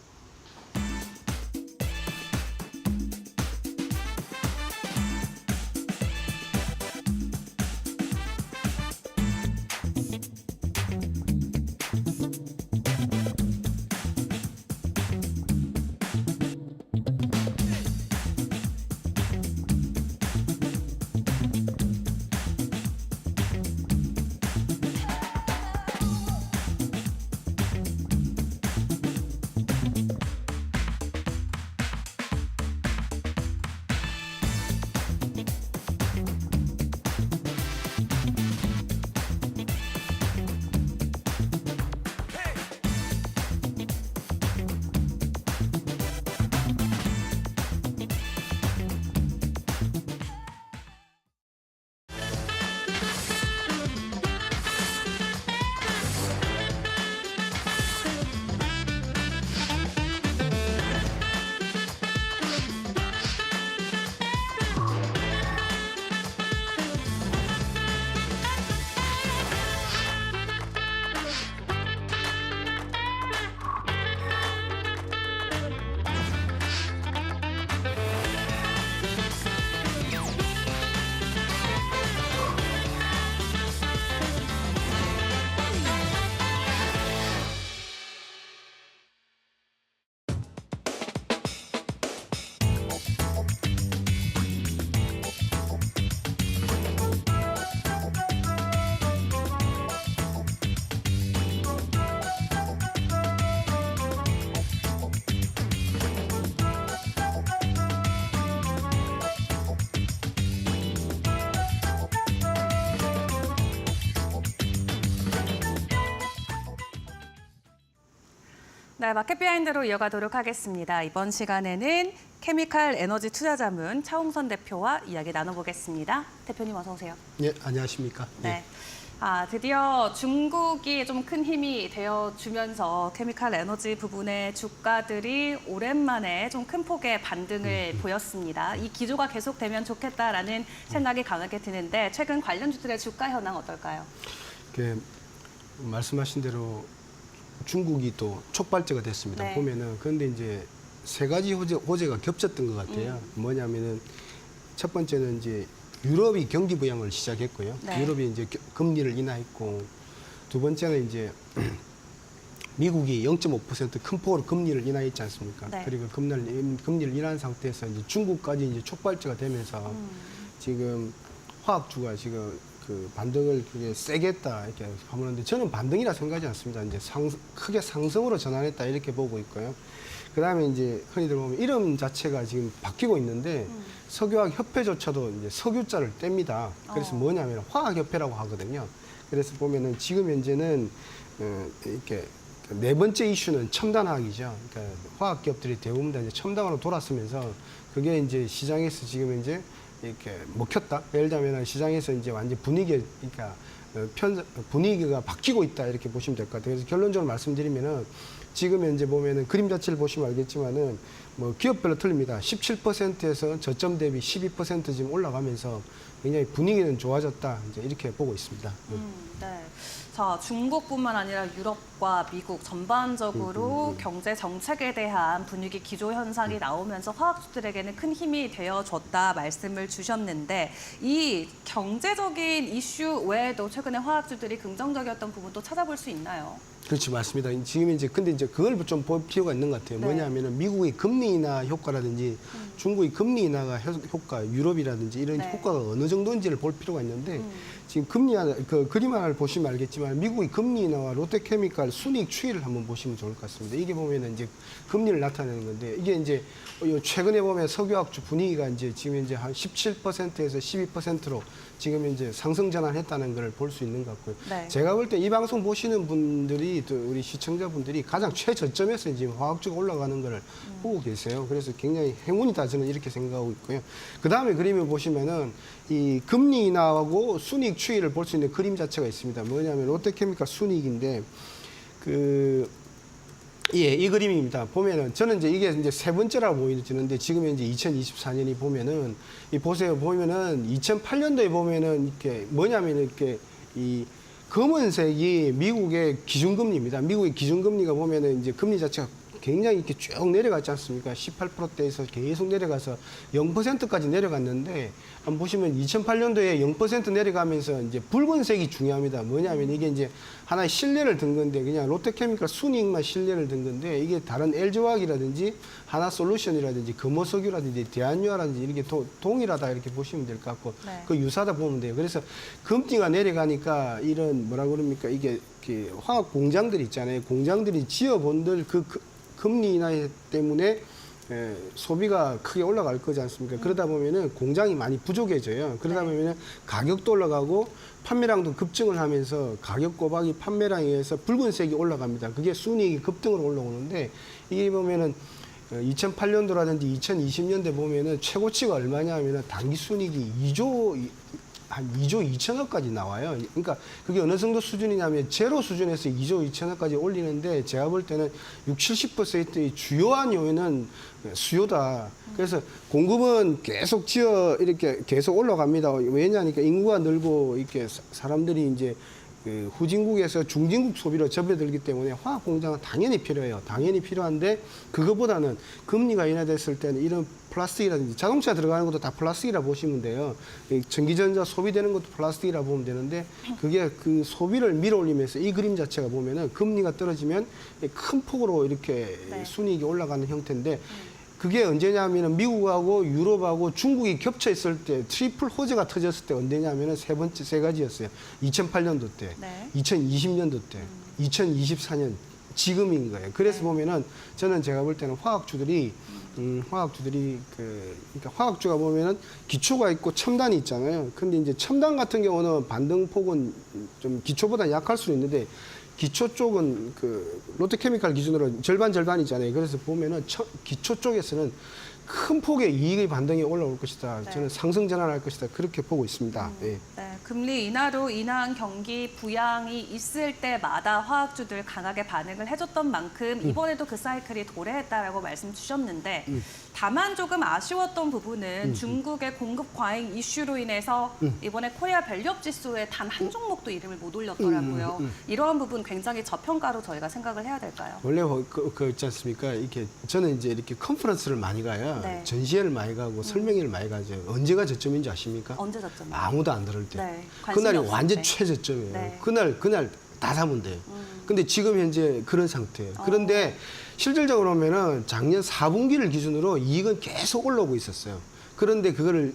네, 마켓 비하인드로 이어가도록 하겠습니다. 이번 시간에는 케미칼 에너지 투자자문 차홍선 대표와 이야기 나눠보겠습니다. 대표님 어서 오세요. 네, 안녕하십니까. 네. 드디어 중국이 좀 큰 힘이 되어주면서 케미칼 에너지 부분의 주가들이 오랜만에 좀 큰 폭의 반등을 보였습니다. 이 기조가 계속되면 좋겠다라는 생각이 강하게 드는데 최근 관련주들의 주가 현황 어떨까요? 말씀하신 대로 중국이 또 촉발제가 됐습니다. 네. 보면은 그런데 이제 세 가지 호재가 겹쳤던 것 같아요. 뭐냐면은 첫 번째는 이제 유럽이 경기 부양을 시작했고요. 네. 유럽이 이제 금리를 인하했고 두 번째는 이제 미국이 0.5% 큰 폭으로 금리를 인하했지 않습니까? 네. 그리고 금리를 인하한 상태에서 이제 중국까지 이제 촉발제가 되면서 지금 화학주가 지금 그 반등을 되게 세게 했다 이렇게 하는데 저는 반등이라 생각하지 않습니다. 이제 크게 상승으로 전환했다 이렇게 보고 있고요. 그다음에 이제 흔히들 보면 이름 자체가 지금 바뀌고 있는데 석유화학 협회조차도 이제 석유자를 뗍니다. 그래서 뭐냐면 화학협회라고 하거든요. 그래서 보면은 지금 현재는 이렇게 네 번째 이슈는 첨단화학이죠. 그러니까 화학 기업들이 대부분 다 이제 첨단으로 돌았으면서 그게 이제 시장에서 지금 이제 이렇게 먹혔다. 예를 들면 시장에서 이제 완전 그러니까 분위기가 바뀌고 있다 이렇게 보시면 될 것 같아요. 그래서 결론적으로 말씀드리면은 지금 현재 보면은 그림 자체를 보시면 알겠지만은 뭐 기업별로 틀립니다. 17%에서 저점 대비 12% 지금 올라가면서 굉장히 분위기는 좋아졌다. 이제 이렇게 보고 있습니다. 네. 자, 중국뿐만 아니라 유럽과 미국 전반적으로 경제 정책에 대한 분위기 기조 현상이 나오면서 화학주들에게는 큰 힘이 되어줬다 말씀을 주셨는데 이 경제적인 이슈 외에도 최근에 화학주들이 긍정적이었던 부분도 찾아볼 수 있나요? 그렇지, 맞습니다. 지금 이제 근데 이제 그걸 좀 볼 필요가 있는 것 같아요. 네. 뭐냐면은 미국의 금리 인하 효과라든지 중국의 금리 인하가 효과, 유럽이라든지 이런 네. 효과가 어느 정도인지를 볼 필요가 있는데 지금 금리 인하 그 그림 하나를 보시면 알겠지만 미국의 금리 인하와 롯데케미칼 순이익 추이를 한번 보시면 좋을 것 같습니다. 이게 보면은 이제 금리를 나타내는 건데 이게 이제 최근에 보면 석유학주 분위기가 이제 지금 이제 한 17%에서 12%로 지금 이제 상승 전환했다는 걸 볼 수 있는 것 같고요. 네. 제가 볼 때 이 방송 보시는 분들이 또 우리 시청자분들이 가장 최저점에서 지금 화학주가 올라가는 걸 보고 계세요. 그래서 굉장히 행운이다 저는 이렇게 생각하고 있고요. 그 다음에 그림을 보시면은 이 금리 인하하고 순이익 추이를 볼 수 있는 그림 자체가 있습니다. 뭐냐면 롯데케미칼 순이익인데 이 그림입니다. 보면은 저는 이제 이게 이제 세 번째라고 보이는데 지금 이제 2024년이 보면은 이 보세요. 보면은 2008년도에 보면은 이렇게 뭐냐면 이렇게 이 검은색이 미국의 기준금리입니다. 미국의 기준금리가 보면은 이제 금리 자체가 굉장히 이렇게 쭉 내려갔지 않습니까? 18%대에서 계속 내려가서 0%까지 내려갔는데 한번 보시면 2008년도에 0% 내려가면서 이제 붉은색이 중요합니다. 뭐냐면 이게 이제 하나의 신뢰를 든 건데 그냥 롯데케미칼 순이익만 신뢰를 든 건데 이게 다른 LG화학이라든지 하나솔루션이라든지 금호석유라든지 대한유화라든지 이렇게 동일하다 이렇게 보시면 될 것 같고 네. 그 유사하다 보면 돼요. 그래서 금리가 내려가니까 이런 뭐라 그럽니까 이게 화학 공장들 있잖아요. 공장들이 지어본들 그 금리 인하 때문에 소비가 크게 올라갈 거지 않습니까? 그러다 보면은 공장이 많이 부족해져요. 그러다 보면은 가격도 올라가고 판매량도 급증을 하면서 가격 꼬박이 판매량에 의해서 붉은색이 올라갑니다. 그게 순이익이 급등으로 올라오는데 이게 보면은 2008년도라든지 2020년대 보면은 최고치가 얼마냐 하면은 단기 순이익이 한 2조 2천억까지 나와요. 그러니까 그게 어느 정도 수준이냐면 제로 수준에서 2조 2천억까지 올리는데 제가 볼 때는 60~70%의 주요한 요인은 수요다. 그래서 공급은 계속 이렇게 계속 올라갑니다. 왜냐하니까 인구가 늘고 이렇게 사람들이 이제 그 후진국에서 중진국 소비로 접어들기 때문에 화학 공장은 당연히 필요해요. 당연히 필요한데 그거보다는 금리가 인하됐을 때는 이런 플라스틱이라든지 자동차 들어가는 것도 다 플라스틱이라 보시면 돼요. 전기전자 소비되는 것도 플라스틱이라 보면 되는데 그게 그 소비를 밀어올리면서 이 그림 자체가 보면은 금리가 떨어지면 큰 폭으로 이렇게 네. 순이익이 올라가는 형태인데 그게 언제냐면은 미국하고 유럽하고 중국이 겹쳐 있을 때 트리플 호재가 터졌을 때 언제냐면은 세 가지였어요. 2008년도 때, 네. 2020년도 때, 2024년 지금인 거예요. 그래서 네. 보면은 저는 제가 볼 때는 화학주들이 그러니까 화학주가 보면은 기초가 있고 첨단이 있잖아요. 근데 이제 첨단 같은 경우는 반등폭은 좀 기초보다 약할 수 있는데 기초 쪽은 그 롯데케미칼 기준으로 절반이잖아요. 그래서 보면은 기초 쪽에서는 큰 폭의 이익의 반등이 올라올 것이다. 네. 저는 상승 전환할 것이다. 그렇게 보고 있습니다. 예. 네, 금리 인하로 인한 경기 부양이 있을 때마다 화학주들 강하게 반응을 해줬던 만큼 이번에도 그 사이클이 도래했다라고 말씀 주셨는데 다만 조금 아쉬웠던 부분은 중국의 공급 과잉 이슈로 인해서 이번에 코리아 밸류업 지수에 단 한 종목도 이름을 못 올렸더라고요. 이러한 부분 굉장히 저평가로 저희가 생각을 해야 될까요? 원래 그 있지 않습니까? 이렇게 저는 이제 이렇게 컨퍼런스를 많이 가요. 네. 전시회를 많이 가고 설명회를 많이 가죠. 언제가 저점인지 아십니까? 언제 저점이요? 아무도 안 들을 때. 네, 관심이 그날이 없을 완전 때. 최저점이에요. 네. 그날 다 사면 돼요. 근데 지금 현재 그런 상태예요. 그런데 실질적으로 보면은 작년 4분기를 기준으로 이익은 계속 올라오고 있었어요. 그런데 그거를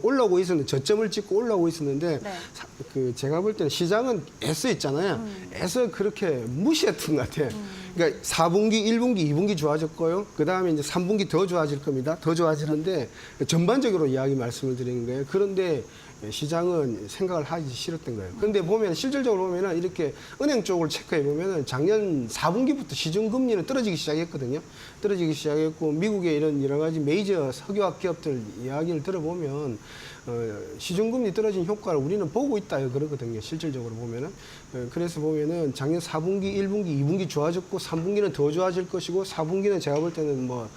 올라오고 있었는데 저점을 찍고 올라오고 있었는데 네. 제가 볼 때는 시장은 애써 있잖아요. 애써 그렇게 무시했던 것 같아요. 그러니까 4분기, 1분기, 2분기 좋아졌고요. 그 다음에 이제 3분기 더 좋아질 겁니다. 더 좋아지는데 전반적으로 이야기 말씀을 드리는 거예요. 그런데 시장은 생각을 하기 싫었던 거예요. 그런데 보면 실질적으로 보면은 이렇게 은행 쪽을 체크해 보면은 작년 4분기부터 시중금리는 떨어지기 시작했거든요. 떨어지기 시작했고 미국의 이런 여러 가지 메이저 석유화학 기업들 이야기를 들어보면 시중금리 떨어진 효과를 우리는 보고 있다 그러거든요. 실질적으로 보면은 그래서 보면은 작년 4분기, 1분기, 2분기 좋아졌고 3분기는 더 좋아질 것이고 4분기는 제가 볼 때는 뭐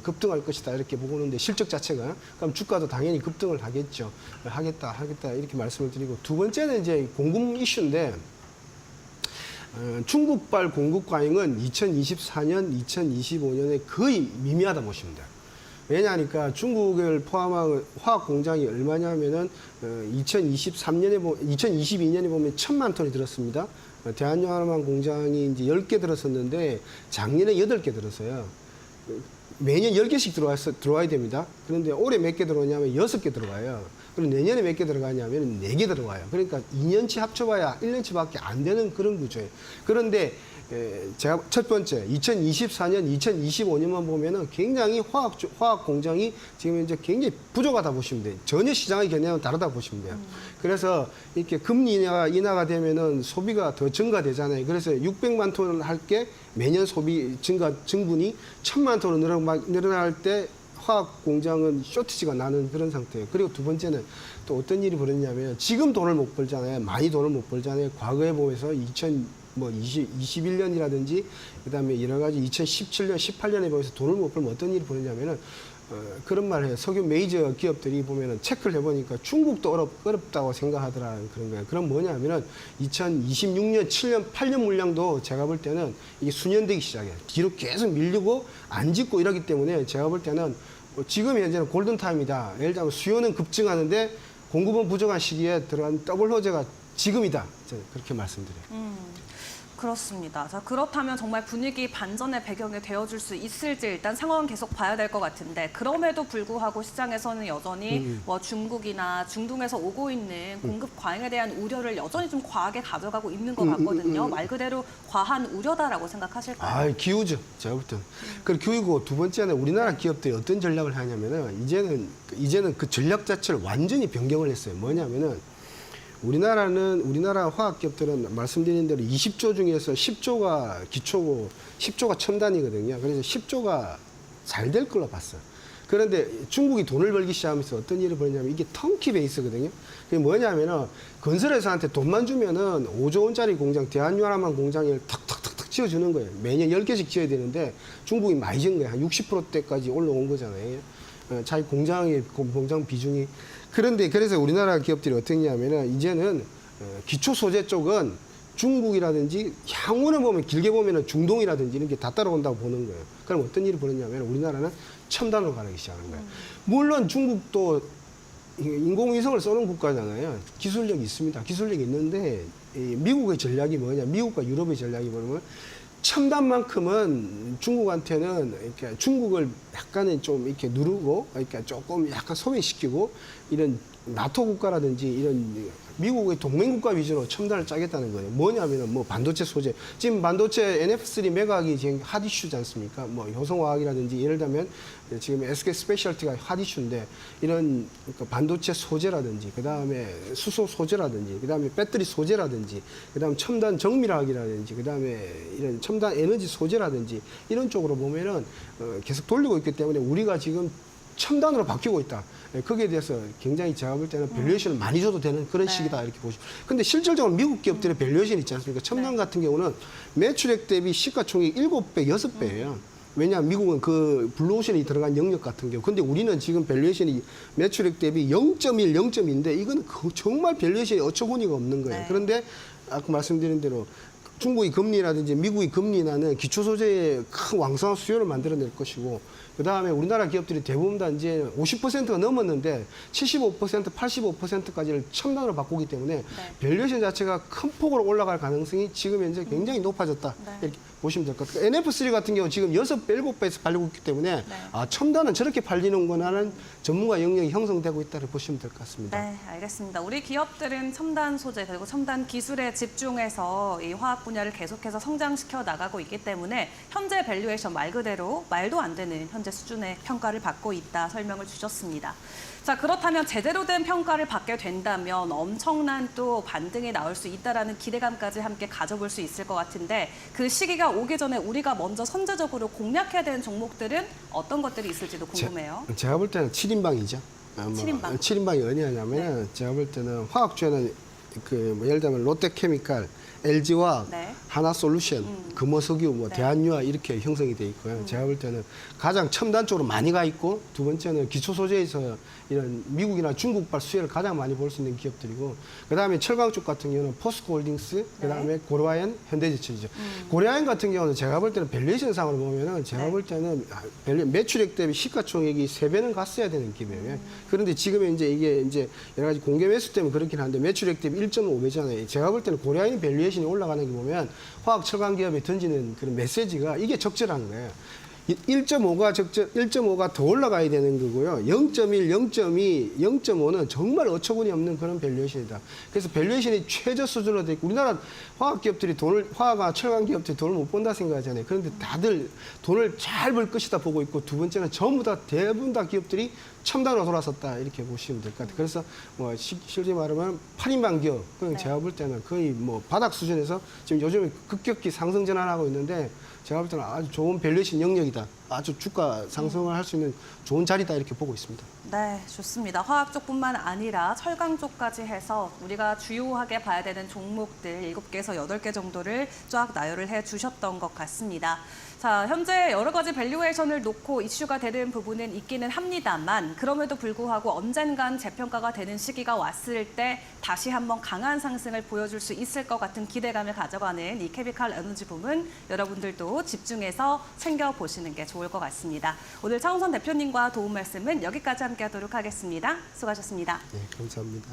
급등할 것이다 이렇게 보고 있는데 실적 자체가 그럼 주가도 당연히 급등을 하겠죠. 하겠다 이렇게 말씀을 드리고 두 번째는 이제 공급 이슈인데 중국발 공급 과잉은 2024년, 2025년에 거의 미미하다 보시면 돼요. 왜냐하니까 중국을 포함한 화학 공장이 얼마냐면은 2022년에 보면 1,000만 톤이 들었습니다. 대한연합 공장이 이제 10개 들었었는데 작년에 8개 들었어요. 매년 10개씩 들어와야 됩니다. 그런데 올해 몇 개 들어오냐면 6개 들어와요. 그리고 내년에 몇 개 들어가냐면 4개 들어와요. 그러니까 2년치 합쳐봐야 1년치밖에 안 되는 그런 구조예요. 그런데 제가 첫 번째 2024년, 2025년만 보면은 굉장히 화학 공장이 지금 이제 굉장히 부족하다 보시면 돼요. 전혀 시장의 견해는 다르다 보시면 돼요. 그래서 이렇게 금리 인하가 되면은 소비가 더 증가되잖아요. 그래서 600만 톤을 할 게 매년 소비 증분이 1,000만 톤으로 늘어날 때 화학 공장은 쇼티지가 나는 그런 상태예요. 그리고 두 번째는 또 어떤 일이 벌어지냐면 지금 돈을 못 벌잖아요. 많이 돈을 못 벌잖아요. 과거에 보면서 21년이라든지 그다음에 여러 가지 2017년, 18년에 보면서 돈을 못 벌면 어떤 일이 벌어지냐면은 그런 말을 해요. 석유 메이저 기업들이 보면은 체크를 해보니까 중국도 어렵다고 생각하더라는 그런 거예요. 그럼 뭐냐면은 2026년, 7년, 8년 물량도 제가 볼 때는 이게 수년되기 시작해요. 뒤로 계속 밀리고 안 짓고 이러기 때문에 제가 볼 때는 지금 현재는 골든타임이다. 예를 들면 수요는 급증하는데 공급은 부족한 시기에 들어간 더블 호재가 지금이다. 저는 그렇게 말씀드려요. 그렇습니다. 자, 그렇다면 정말 분위기 반전의 배경이 되어줄 수 있을지 일단 상황은 계속 봐야 될 것 같은데 그럼에도 불구하고 시장에서는 여전히 뭐 중국이나 중동에서 오고 있는 공급 과잉에 대한 우려를 여전히 좀 과하게 가져가고 있는 것 같거든요. 말 그대로 과한 우려다라고 생각하실까요? 기우죠. 제가 볼 때는. 그리고 기우고 두 번째는 우리나라 기업들이 어떤 전략을 하냐면은 이제는 그 전략 자체를 완전히 변경을 했어요. 뭐냐면은 우리나라 화학기업들은 말씀드린 대로 20조 중에서 10조가 기초고 10조가 첨단이거든요. 그래서 10조가 잘 될 걸로 봤어요. 그런데 중국이 돈을 벌기 시작하면서 어떤 일이 벌어지냐면 이게 턴키 베이스거든요. 그게 뭐냐면은 건설회사한테 돈만 주면은 5조 원짜리 공장, 대한유화만 공장을 탁탁탁탁 지어주는 거예요. 매년 10개씩 지어야 되는데 중국이 많이 지은 거예요. 한 60%대까지 올라온 거잖아요. 자기 공장 비중이. 그런데 그래서 우리나라 기업들이 어떻게 하냐면은 이제는 기초 소재 쪽은 중국이라든지 향후는 보면 길게 보면은 중동이라든지 이런 게 다 따라온다고 보는 거예요. 그럼 어떤 일이 벌어지냐면 우리나라는 첨단으로 가기 시작하는 거예요. 물론 중국도 인공위성을 쏘는 국가잖아요. 기술력이 있습니다. 기술력이 있는데 미국의 전략이 뭐냐? 미국과 유럽의 전략이 뭐냐면 첨단만큼은 중국한테는 이렇게 중국을 약간은 좀 이렇게 누르고, 그러니까 조금 약간 소외시키고 이런 나토 국가라든지 이런 미국의 동맹국가 위주로 첨단을 짜겠다는 거예요. 뭐냐면은 뭐 반도체 소재. 지금 반도체 NF3 매각이 지금 핫 이슈지 않습니까? 뭐 효성화학이라든지 예를 들면 지금 SK 스페셜티가 핫 이슈인데 이런 그러니까 반도체 소재라든지 그다음에 수소 소재라든지 그다음에 배터리 소재라든지 그다음 첨단 정밀화학이라든지 그다음에 이런 첨단 에너지 소재라든지 이런 쪽으로 보면은 계속 돌리고 있기 때문에 우리가 지금 첨단으로 바뀌고 있다. 거기에 대해서 굉장히 제가 볼 때는 밸류에이션을 많이 줘도 되는 그런 시기다 이렇게 보시죠. 근데 실질적으로 미국 기업들의 밸류에이션 있지 않습니까? 첨단 같은 경우는 매출액 대비 시가총액 7배, 6배예요. 왜냐하면 미국은 그 블루오션이 들어간 영역 같은 경우. 근데 우리는 지금 밸류에이션이 매출액 대비 0.1, 0.2인데 이건 정말 밸류에이션이 어처구니가 없는 거예요. 네. 그런데 아까 말씀드린 대로 중국의 금리라든지 미국의 금리 인하는 기초 소재의 큰 왕성한 수요를 만들어낼 것이고 그다음에 우리나라 기업들이 대부분 다 이제 50%가 넘었는데 75%, 85%까지를 첨단으로 바꾸기 때문에 밸류에이션 자체가 큰 폭으로 올라갈 가능성이 지금 현재 굉장히 높아졌다. 이렇게 보시면 될 것 같아요. NF3 같은 경우 지금 6배, 7배에서 팔리고 있기 때문에 첨단은 저렇게 팔리는구나라는 전문가 영역이 형성되고 있다고 보시면 될 것 같습니다. 네, 알겠습니다. 우리 기업들은 첨단 소재 그리고 첨단 기술에 집중해서 이 화학 분야를 계속해서 성장시켜 나가고 있기 때문에 현재 밸류에이션 말 그대로 말도 안 되는 현재 수준의 평가를 받고 있다 설명을 주셨습니다. 자, 그렇다면 제대로 된 평가를 받게 된다면 엄청난 또 반등이 나올 수 있다라는 기대감까지 함께 가져볼 수 있을 것 같은데 그 시기가 오기 전에 우리가 먼저 선제적으로 공략해야 되는 종목들은 어떤 것들이 있을지도 궁금해요. 제가 볼 때는 7인방이죠. 7인방. 7인방이 어디냐면은 제가 볼 때는 화학주에는 예를 들면 롯데케미칼, LG화학, 네. 하나솔루션, 금호석유, 대한유화 이렇게 형성이 돼 있고요. 제가 볼 때는 가장 첨단 쪽으로 많이 가 있고 두 번째는 기초 소재에서 이런 미국이나 중국발 수혜를 가장 많이 볼 수 있는 기업들이고 그다음에 철강 쪽 같은 경우는 포스코홀딩스, 그다음에 고려아연, 현대제철이죠. 고려아연 같은 경우는 제가 볼 때는 밸류에이션 상으로 보면은 제가 볼 때는 매출액 대비 시가총액이 3배는 갔어야 되는 기업이에요. 그런데 지금 이게 여러 가지 공개 매수 때문에 그렇긴 한데 매출액 대비 1.5배잖아요. 제가 볼 때는 고려아연 밸류에이션이 올라가는 게 보면 화학 철강 기업이 던지는 그런 메시지가 이게 적절한 거예요. 1.5가 더 올라가야 되는 거고요. 0.1, 0.2, 0.5는 정말 어처구니 없는 그런 밸류에이션이다. 그래서 밸류에이션이 최저 수준으로 돼 있고 우리나라 화학 기업들이 화학과 철강 기업들이 돈을 못 번다 생각하잖아요. 그런데 다들 돈을 잘 벌 것이다 보고 있고 두 번째는 전부 다 대부분 다 기업들이 첨단으로 돌아섰다 이렇게 보시면 될 것 같아요. 그래서 실제 말하면 8인방 기업, 그냥 제가 볼 때는 거의 바닥 수준에서 지금 요즘에 급격히 상승 전환하고 있는데 제가 볼 때는 아주 좋은 밸류에이션 영역이다. 아주 주가 상승을 할 수 있는 좋은 자리다 이렇게 보고 있습니다. 네, 좋습니다. 화학 쪽뿐만 아니라 철강 쪽까지 해서 우리가 주요하게 봐야 되는 종목들 7개에서 8개 정도를 쫙 나열을 해주셨던 것 같습니다. 자, 현재 여러 가지 밸류에이션을 놓고 이슈가 되는 부분은 있기는 합니다만 그럼에도 불구하고 언젠간 재평가가 되는 시기가 왔을 때 다시 한번 강한 상승을 보여줄 수 있을 것 같은 기대감을 가져가는 이 케미칼 에너지 부문 여러분들도 집중해서 챙겨보시는 게 좋을 것 같습니다. 오늘 차홍선 대표님과 도움 말씀은 여기까지 함께하도록 하겠습니다. 수고하셨습니다. 네, 감사합니다.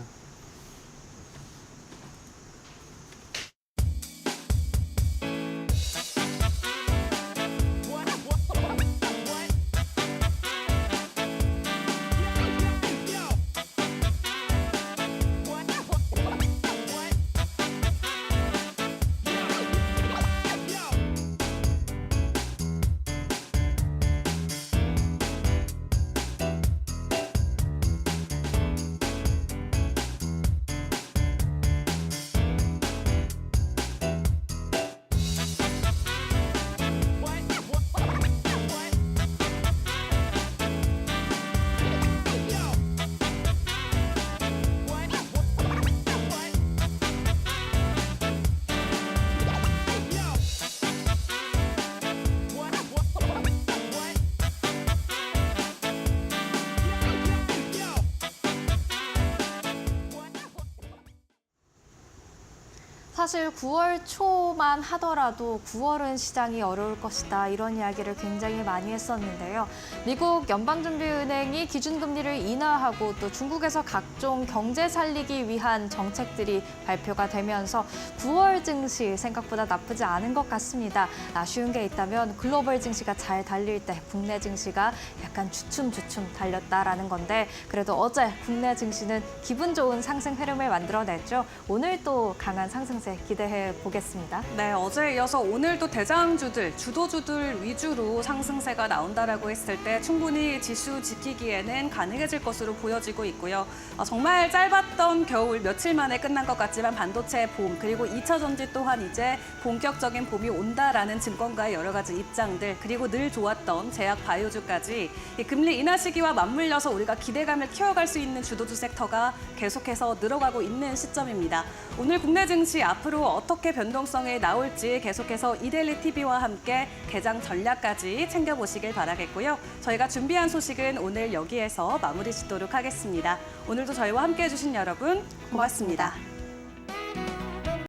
사실 9월 초만 하더라도 9월은 시장이 어려울 것이다 이런 이야기를 굉장히 많이 했었는데요. 미국 연방준비은행이 기준금리를 인하하고 또 중국에서 각종 경제 살리기 위한 정책들이 발표가 되면서 9월 증시 생각보다 나쁘지 않은 것 같습니다. 아쉬운 게 있다면 글로벌 증시가 잘 달릴 때 국내 증시가 약간 주춤주춤 달렸다라는 건데 그래도 어제 국내 증시는 기분 좋은 상승 흐름을 만들어냈죠. 오늘 또 강한 상승세 기대해 보겠습니다. 네, 어제에 이어서 오늘도 대장주들, 주도주들 위주로 상승세가 나온다라고 했을 때 충분히 지수 지키기에는 가능해질 것으로 보여지고 있고요. 정말 짧았던 겨울 며칠 만에 끝난 것 같지만 반도체 봄 그리고 2차 전지 또한 이제 본격적인 봄이 온다라는 증권가의 여러 가지 입장들 그리고 늘 좋았던 제약 바이오주까지 이 금리 인하 시기와 맞물려서 우리가 기대감을 키워갈 수 있는 주도주 섹터가 계속해서 늘어가고 있는 시점입니다. 오늘 국내 증시 앞으로 어떻게 변동성이 나올지 계속해서 이데일리 TV와 함께 개장 전략까지 챙겨보시길 바라겠고요. 저희가 준비한 소식은 오늘 여기에서 마무리 짓도록 하겠습니다. 오늘도 저희와 함께해 주신 여러분 고맙습니다.